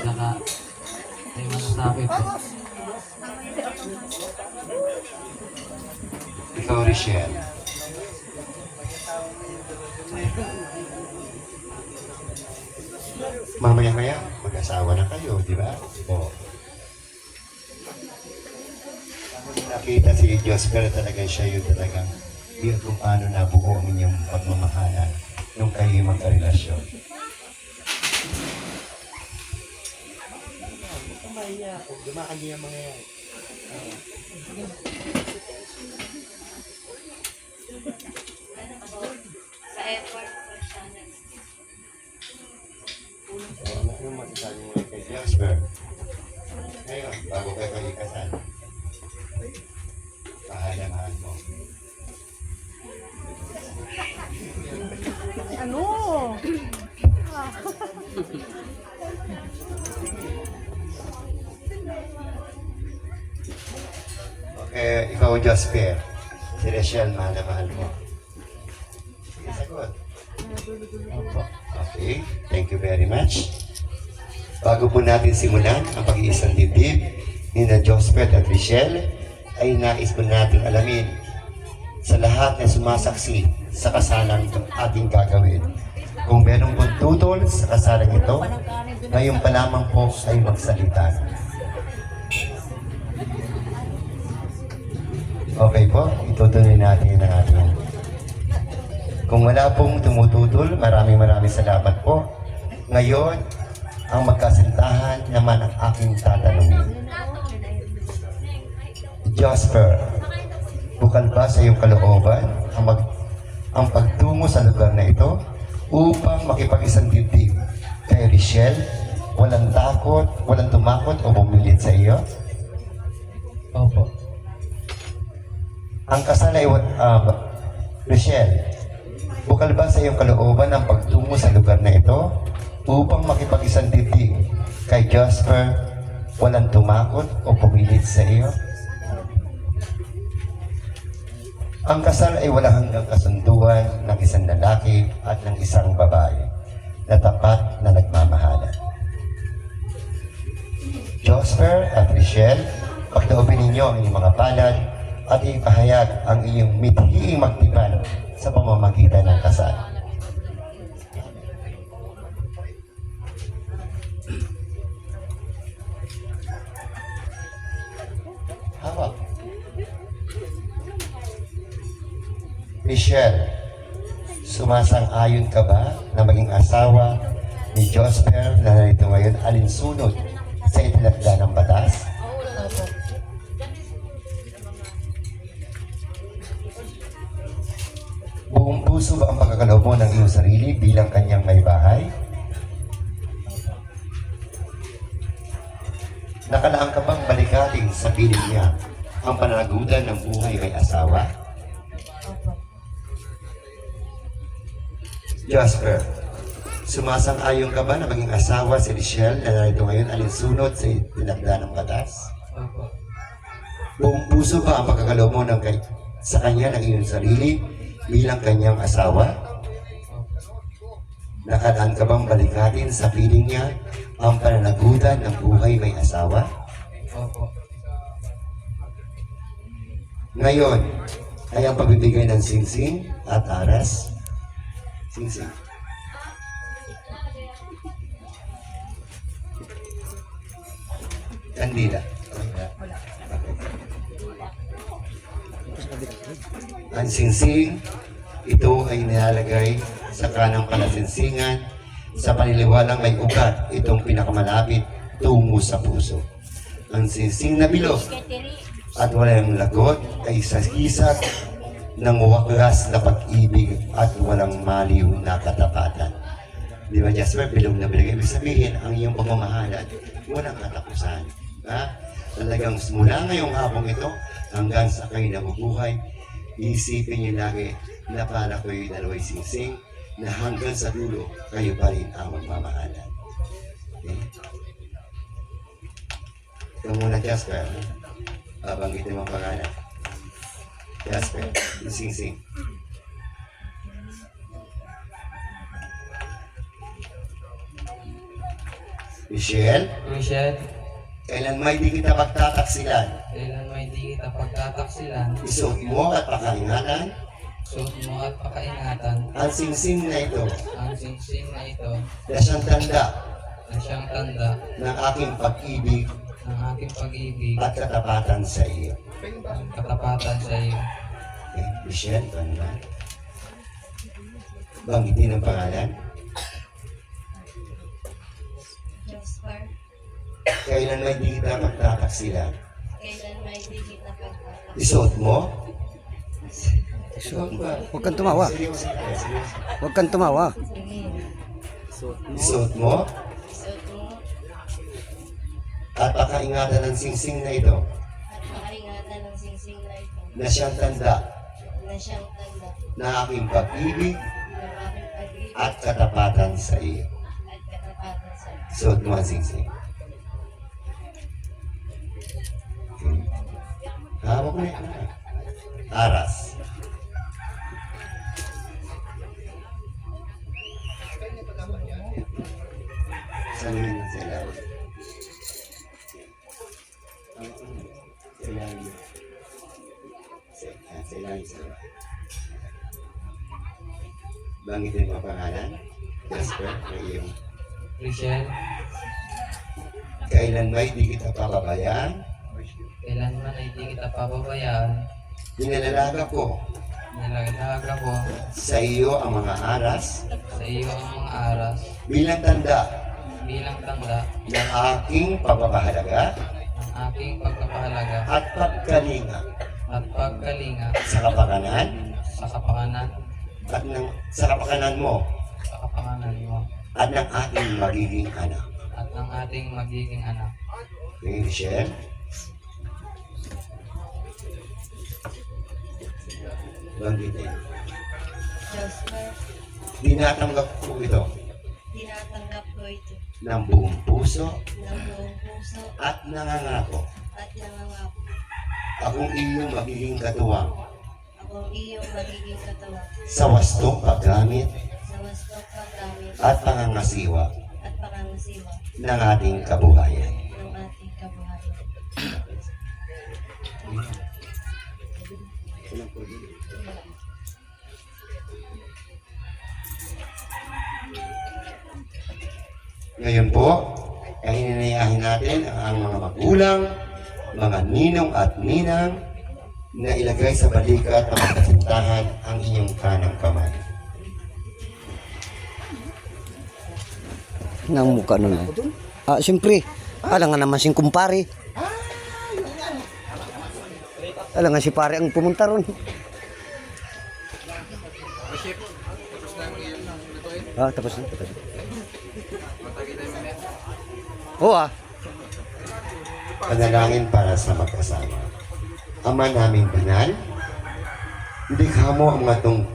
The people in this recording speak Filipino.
Saka, may masasabi po. Ikaw, Richelle. Mamaya-maya, mag-asawa na kayo, di ba? O. Nakita si Diyos, pero talagang siya yung talagang yun kung paano nabuo ang inyong pagmamahalan nung kayo magkarelasyon. Dumaan niya mga yan. Sa airport po siya. Ano yung masasabi mo kay Jasper? Ngayon, bago kayo ikasal, mahal mo. Ano? Okay, ikaw, Jasper. Si Rachel, mahal na mahal mo. Sige, sagot. Okay, thank you very much. Bago po natin simulan ang pag-iisang dibdib ni na Jasper at Rachel, ay nais po natin alamin sa lahat na sumasaksi sa kasalang ating gagawin. Kung meron pong tutol sa kasalang ito, ngayon pa lamang po ay magsalita. Okay po, itutuloy natin ang ating. Kung wala pong tumututol, maraming salamat po. Ngayon, ang magkasintahan naman ang aking tatanungin. Jasper, bukal ba sa iyong kalooban ang pagtungo sa lugar na ito upang makipag-isang dibdib kay Rachel, walang takot, walang tumakot o bumilit sa iyo? Opo. Ang kasal ay, Rachel, bukal ba sa iyong kalooban ang pagtungo sa lugar na ito upang makipag-isang dibdib kay Jasper, walang tumakot o pumilit sa iyo? Ang kasal ay walang hanggang kasunduan ng isang lalaki at ng isang babae na tapat na nagmamahalan. Jasper at Rachel, pagdaupin ninyo ang inyong mga palad at ipahayag ang inyong mithiing magtipan sa pamamagitan ng kasal. Hawak. Michelle, sumasang-ayon ka ba na maging asawa ni Jasper na narito ngayon alinsunod sa itinakda ng batas? Opo. Buong puso ba ang pagkakaloob mo ng iyong sarili bilang kanyang may bahay? Nakalaan ka bang balikating sa piling niya ang pananagutan ng buhay may asawa? Opo. Jasper, sumasang-ayon ka ba na maging asawa si Rachel na narito ngayon alinsunod sa itinakda ng batas? Opo. Buong puso ba ang pagkakaloob mo sa kanya ng iyong sarili bilang kanyang asawa? Nakalaan ka bang balikatin sa piling niya ang pananagutan ng buhay may asawa? Opo. Ngayon ay ang pagbibigay ng singsing at aras. Singsing. Kandila. Ang singsing, ito ay nilalagay sa kanang palasinsingan sa paniniwalang may ugat itong pinakamalapit tungo sa puso. Ang singsing na bilog at walang lagot ay sasisat ng wakas na pag-ibig at walang maliw na katapatan. Di ba, Jasper? Bilog na bilog. Ibig sabihin, ang iyong pagmamahalan, walang katapusan. Ha? Talagang mula ngayong hapong ito, hanggang sa kayo nabubuhay, isipin niyo lagi na para kayo dalawa'y singsing, na hanggang sa dulo, kayo pa rin ang magmamahalan. Okay? Ito muna, Jasper. Babanggitin mo ang pangalan. Jasper, singsing. Michelle, Michelle, kailan may di kita pagtataksilan, kailan may di kita pagtataksilan, isuot mo at pakaingatan suot mo at pakaingatan ang singsing na ito ang singsing na ito na siyang tanda na siyang tanda ng aking pag-ibig ng aking pag-ibig at katapatan sa iyo. at katapatan sa iyo. Okay, Michelle, ito naman. Banggitin ang pangalan. Jasper, Kailan may di kita pagtataksilan, kailan may di kita pagtataksilan, isuot mo. Huwag kang tumawa. Seryoso ka, seryoso. Huwag kang tumawa. Isuot mo suot mo at pakaingatan ng singsing na ito at makaingatan ng singsing na ito na siyang tanda na siyang tanda na aking pag-ibig ng aking pag-ibig at katapatan sa iyo. at katapatan sa iyo. Suot mo ang singsing. Okay. Hawak mo na yan. Aras. Saluhin mo sa ilalim. Sa ilalim. Sa ilalim sa ilalim. Banggitin mo ang pangalan. Jasper, na iyong Michelle, kailan may di kita pababayaan, kailanman ay di kita pababayaan, pinalalaga ko nilalaga ko sa iyo ang mga aras sa iyo ang mga aras bilang tanda bilang tanda ng aking pagpapahalaga ng aking pagkapahalaga at pagkalinga at pagkalinga sa kapakanan sa kapakanan sa kapakanan mo sa kapakanan mo at ng aking magiging anak. at ng ating magiging anak. Okay, Michelle? Banggitin. Jasper, Dinatanggap ko ito tinatanggap ko ito ng buong puso ng buong puso at nangangako at nangangako akong iyong magiging katuwang akong iyong magiging katawan sa wastong paggamit sa wastong paggamit at pangangasiwa at pangangasiwa ng ating kabuhayan. ng ating kabuhayan. Ngayon po, ay hinanayahin natin ang mga magulang, mga ninong at ninang na ilagay sa balikat ng magkasintahan ang inyong kanang kamay. Nang mukha nun eh. Siyempre. Alam nga naman siyang kumpare. Alam nga si pare ang pumunta ron. Tapos na. Oo Panalangin para sa magkasama. Ama naming banal, likha mo ang matong